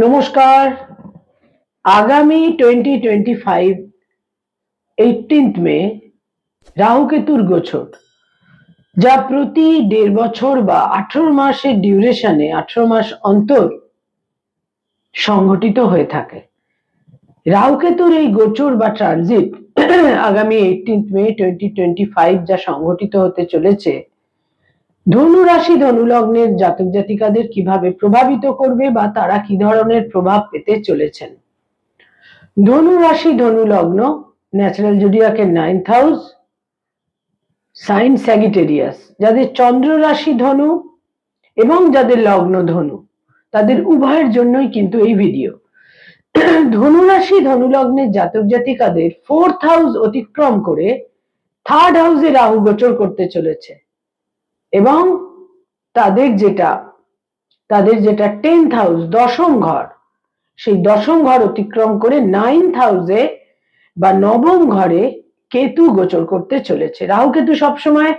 নমস্কার। আগামী 2025 18th মে রাহু কেতুর গোচর, যা প্রতি 1.5 বছর বা 18 মাসের ডিউরেশনে 18 মাস অন্তর সংঘটিত হয়ে থাকে। রাহু কেতুর এই গোচর বা ট্রানজিট আগামী 18th মে 2025 যা সংঘটিত হতে চলেছে, ধনু রাশি ধনু লগ্নের জাতক জাতিকাদের কিভাবে প্রভাবিত করবে বা তারা কি ধরনের প্রভাব পেতে চলেছেন। ধনু রাশি ধনু লগ্ন ন্যাচারাল জোডিয়াকের 9th হাউস, সাইন স্যাজিটেরিয়াস। যাদের চন্দ্র রাশি ধনু এবং যাদের লগ্ন ধনু, তাদের উভয়ের জন্যই কিন্তু এই ভিডিও। ধনু রাশি ধনু লগ্নের জাতক জাতিকাদের 4th হাউস অতিক্রম করে 3rd হাউসে রাহু গোচর করতে চলেছে এবং তাদের যেটা 10th হাউস, দশম ঘর, সেই দশম ঘর অতিক্রম করে 9th হাউসে বা নবম ঘরে কেতু গোচর করতে চলেছে। রাহু কেতু সবসময়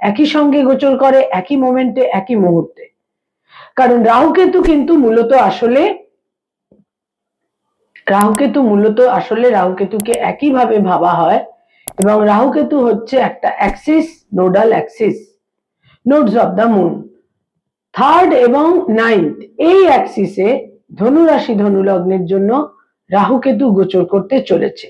একই সঙ্গে গোচর করে, একই মোমেন্টে, একই মুহূর্তে। কারণ রাহু কেতু কিন্তু মূলত আসলে রাহু কেতুকে একইভাবে ভাবা হয় এবং রাহু কেতু হচ্ছে একটা Axis, nodal Axis, nodes of the moon. 3rd এবং 9th এই অ্যাক্সিসে ধনু রাশি ধনু লগ্নের জন্য রাহু কেতু গোচর করতে চলেছে।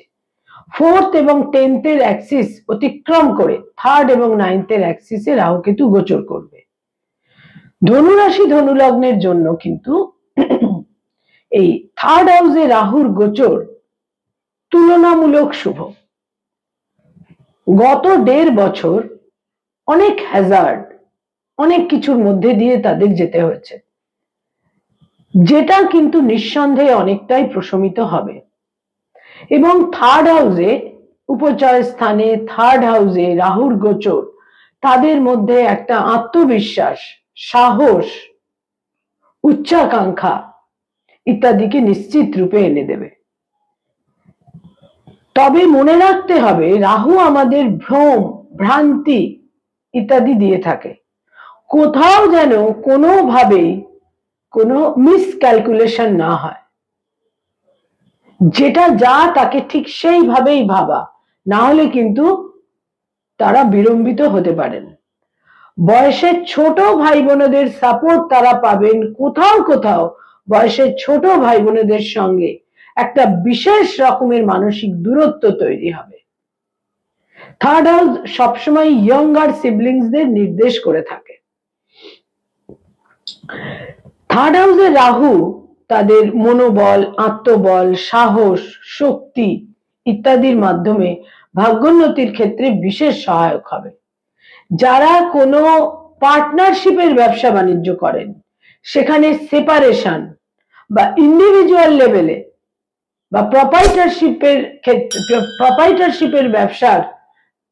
4th এবং 10th এর অ্যাক্সিস অতিক্রম করে 3rd এবং 9th এর অ্যাক্সিসে রাহু কেতু গোচর করবে। ধনু রাশি ধনু লগ্নের জন্য কিন্তু এই 3rd হাউসে রাহুর গোচর তুলনামূলক শুভ। গত 1.5 বছর অনেক হ্যাজার্ড, অনেক কিছুর মধ্যে দিয়ে তাদের যেতে হয়েছে, যেটা কিন্তু নিঃসন্দেহে অনেকটাই প্রশমিত হবে। এবং 3rd হাউসে উপচয় স্থানে 3rd হাউসে রাহুর গোচর তাদের মধ্যে একটা আত্মবিশ্বাস, সাহস, উচ্চাকাঙ্ক্ষা ইত্যাদিকে নিশ্চিত রূপে এনে দেবে। তবে মনে রাখতে হবে, রাহু আমাদের ভ্রম, ভ্রান্তি ইত্যাদি দিয়ে থাকে। কোথাও যেন কোনোভাবেই কোনো মিসক্যালকুলেশন না হয়, যেটা যা তাকে ঠিক সেইভাবেই ভাবা, না হলে কিন্তু তারা বিলম্বিত হতে পারেন। বয়সের ছোট ভাই বোনদের সাপোর্ট তারা পাবেন। কোথাও কোথাও বয়সের ছোট ভাই বোনদের সঙ্গে একটা বিশেষ রকমের মানসিক দূরত্ব তৈরি হবে। 3rd হাউস সবসময় ইয়ঙ্গার সিবলিংসদের নির্দেশ করে থাকে। 3rd হাউসে রাহু তাদের মনোবল, আত্মবল, সাহস, শক্তি ইত্যাদির মাধ্যমে ভাগ্যোন্নতির ক্ষেত্রে বিশেষ সহায়ক হবে। যারা কোনো পার্টনারশিপের ব্যবসা বাণিজ্য করেন, সেখানে সেপারেশন বা ইন্ডিভিজুয়াল লেভেলে বা প্রপাইটারশিপের ব্যবসার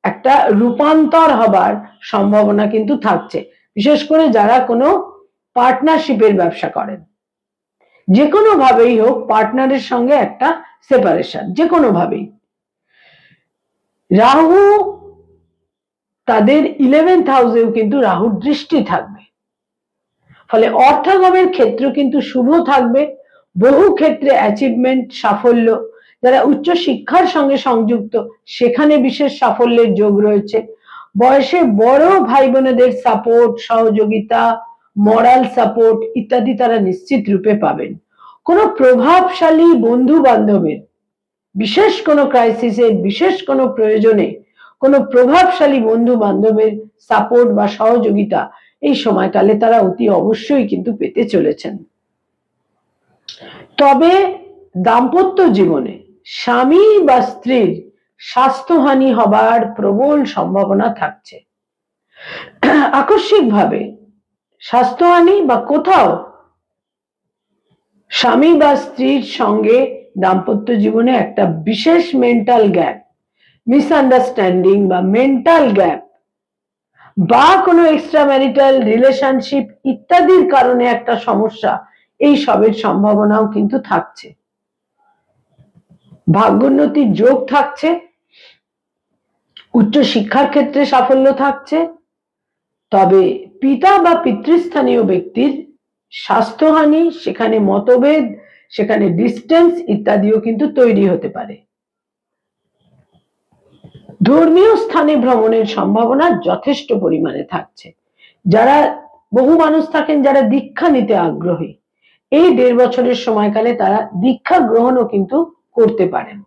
একটা রূপান্তর হবার সম্ভাবনা কিন্তু থাকছে। বিশেষ করে যারা কোনো পার্টনারশিপের ব্যবসা করেন, যে কোনো ভাবেই হোক, পার্টনারের সঙ্গে একটা সেপারেশন, যে কোনো ভাবেই। রাহু তাদের 11th হাউসেও কিন্তু রাহুর দৃষ্টি থাকবে, ফলে অর্থাগমের ক্ষেত্র কিন্তু শুভ থাকবে। বহু ক্ষেত্রে অ্যাচিভমেন্ট, সাফল্য, যারা উচ্চ শিক্ষার সঙ্গে সংযুক্ত সেখানে বিশেষ সাফল্যের যোগ রয়েছে। বয়সে বড় ভাই বোনেদের সাপোর্ট, সহযোগিতা, মরাল সাপোর্ট ইত্যাদি তারা নিশ্চিত রূপে পাবেন। কোনো প্রভাবশালী বন্ধু বান্ধবের বিশেষ কোনো ক্রাইসিসে, বিশেষ কোনো প্রয়োজনে কোনো প্রভাবশালী বন্ধু বান্ধবের সাপোর্ট বা সহযোগিতা এই সময়কালে তারা অতি অবশ্যই কিন্তু পেতে চলেছেন। তবে দাম্পত্য জীবনে স্বামী বা স্ত্রীর স্বাস্থ্যহানি হবার প্রবল সম্ভাবনা থাকছে। আকস্মিকভাবে স্বাস্থ্যহানি বা কোথাও স্বামী বা স্ত্রীর সঙ্গে দাম্পত্য জীবনে একটা বিশেষ মেন্টাল গ্যাপ, মিসআন্ডারস্ট্যান্ডিং বা মেন্টাল গ্যাপ বা কোনো এক্সট্রা ম্যারিটাল রিলেশনশিপ ইত্যাদির কারণে একটা সমস্যা, এই সবের সম্ভাবনাও কিন্তু থাকছে। ভাগ্যোন্নতির যোগ থাকছে, উচ্চ শিক্ষার ক্ষেত্রে সাফল্য থাকছে। তবে পিতা বা পিতৃস্থানীয় ব্যক্তির স্বাস্থ্যহানি, সেখানে মতভেদ, সেখানে ডিস্টেন্স ইত্যাদিও কিন্তু তৈরি হতে পারে। ধর্মীয় স্থানে ভ্রমণের সম্ভাবনা যথেষ্ট পরিমাণে থাকছে। যারা বহু মানুষ থাকেন যারা দীক্ষা নিতে আগ্রহী, এই 1.5 বছরের সময়কালে তারা দীক্ষা গ্রহণও কিন্তু করতে পারেন।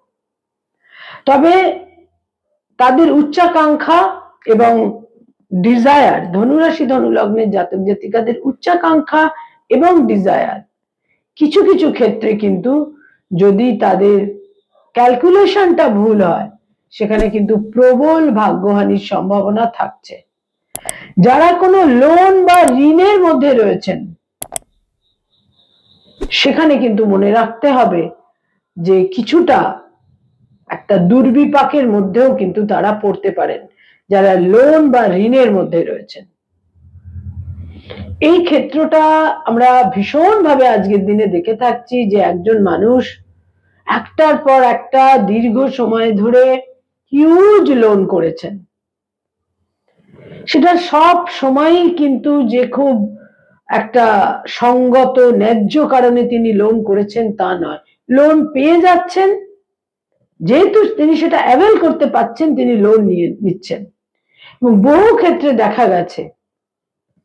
তবে তাদের উচ্চাকাঙ্ক্ষা এবং ডিজায়ার, ধনুরাশি ধনুলগ্নের জাতক জাতিকাদের উচ্চাকাঙ্ক্ষা এবং ডিজায়ার কিছু কিছু ক্ষেত্রে কিন্তু যদি তাদের ক্যালকুলেশনটা ভুল হয়, সেখানে কিন্তু প্রবল ভাগ্যহানির সম্ভাবনা থাকছে। যারা কোনো লোন বা ঋণের মধ্যে রয়েছেন, সেখানে কিন্তু মনে রাখতে হবে যে কিছুটা একটা দুর্বিপাকের মধ্যেও কিন্তু তারা পড়তে পারেন, যারা লোন বা ঋণের মধ্যে রয়েছেন। এই ক্ষেত্রটা আমরা ভীষণভাবে আজকের দিনে দেখে থাকছি যে একজন মানুষ একটার পর একটা দীর্ঘ সময় ধরে হিউজ লোন করেছেন। সেটা সব সময়ই কিন্তু যে খুব একটা সঙ্গত ন্যায্য কারণে তিনি লোন করেছেন তা নয়। লোন পেয়ে যাচ্ছেন, যেহেতু তিনি সেটা অ্যাভেল করতে পারছেন, তিনি লোন নিচ্ছেন। এবং বহু ক্ষেত্রে দেখা গেছে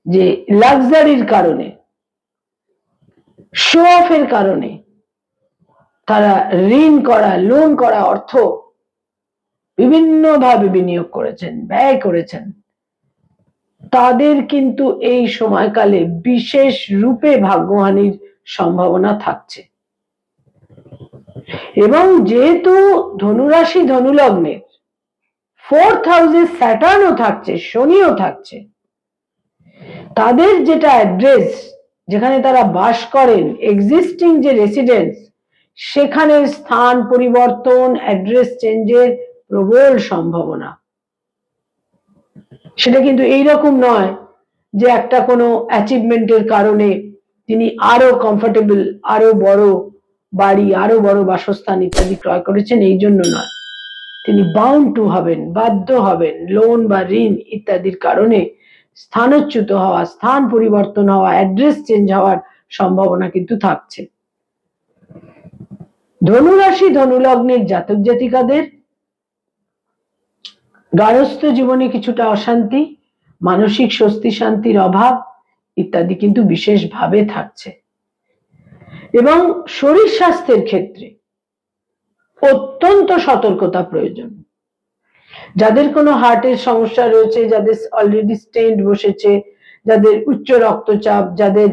যে লাক্সারির কারণে, শো অফের কারণে তারা ঋণ করা, লোন করা অর্থ বিভিন্নভাবে বিনিয়োগ করেছেন, ব্যয় করেছেন। তাদের কিন্তু এই সময়কালে বিশেষ রূপে ভাগ্যহানির সম্ভাবনা থাকছে। এবং যেহেতু ধনুরাশি ধনুলগ্নের 4th হাউসে স্যাটার্নও থাকছে, শনিও থাকছে, তাদের যেটা অ্যাড্রেস, যেখানে তারা বাস করেন, এক্সিস্টিং যে রেসিডেন্স, সেখানে স্থান পরিবর্তন, অ্যাড্রেস চেঞ্জের প্রবল সম্ভাবনা। সেটা কিন্তু এইরকম নয় যে একটা কোনো অ্যাচিভমেন্টের কারণে তিনি আরো কমফোর্টেবল, আরো বড় বাড়ি, আরো বড় বাসস্থান ইত্যাদি ক্রয় করেছেন, এই জন্য নয়। তিনি বাউন্ড টু হবেন, বাধ্য হবেন, লোন বা ঋণ ইত্যাদির কারণে স্থানচ্যুত হওয়া, স্থান পরিবর্তন হওয়া, অ্যাড্রেস চেঞ্জ হওয়ার সম্ভাবনা কিন্তু থাকছে। ধনুরাশি ধনুলগ্নের জাতক জাতিকাদের গার্হস্থ্য জীবনে কিছুটা অশান্তি, মানসিক স্বস্তি শান্তির অভাব ইত্যাদি কিন্তু বিশেষভাবে থাকছে। এবং শরীর স্বাস্থ্যের ক্ষেত্রে অত্যন্ত সতর্কতা প্রয়োজন। যাদের কোনো হার্টের সমস্যা রয়েছে, যাদের অলরেডি স্টেন্ট বসেছে, যাদের উচ্চ রক্তচাপ, যাদের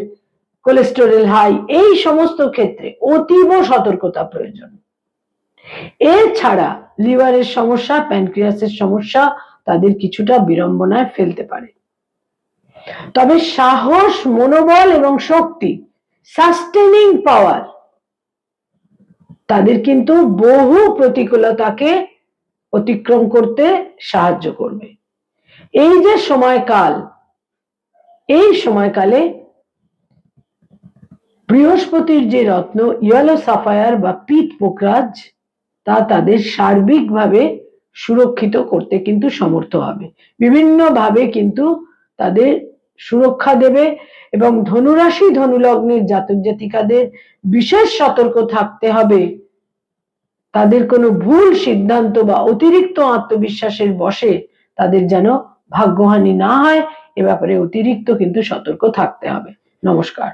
কোলেস্টেরল হাই, এই সমস্ত ক্ষেত্রে অতীব সতর্কতা প্রয়োজন। এছাড়া লিভারের সমস্যা, প্যানক্রিয়াসের সমস্যা তাদের কিছুটা বিড়ম্বনায় ফেলতে পারে। তবে সাহস, মনোবল এবং শক্তি, সাস্টেনিং পাওয়ার, তাদের কিন্তু বহু প্রতিকূলতাকে অতিক্রম করতে সাহায্য করবে। এই যে সময়কাল, এই সময়কালে বৃহস্পতির যে রত্ন ইয়েলো সাফায়ার বা পিত পোকরাজ, তা তাদের সার্বিকভাবে সুরক্ষিত করতে কিন্তু সমর্থ হবে, বিভিন্নভাবে কিন্তু তাদের সুরক্ষা দেবে। এবং ধনুরাশি ধনুলগ্নের জাতক জাতিকাদের বিশেষ সতর্ক থাকতে হবে, তাদের কোনো ভুল সিদ্ধান্ত বা অতিরিক্ত আত্মবিশ্বাসের বশে তাদের যেন ভাগ্যহানি না হয়, এ ব্যাপারে অতিরিক্ত কিন্তু সতর্ক থাকতে হবে। নমস্কার।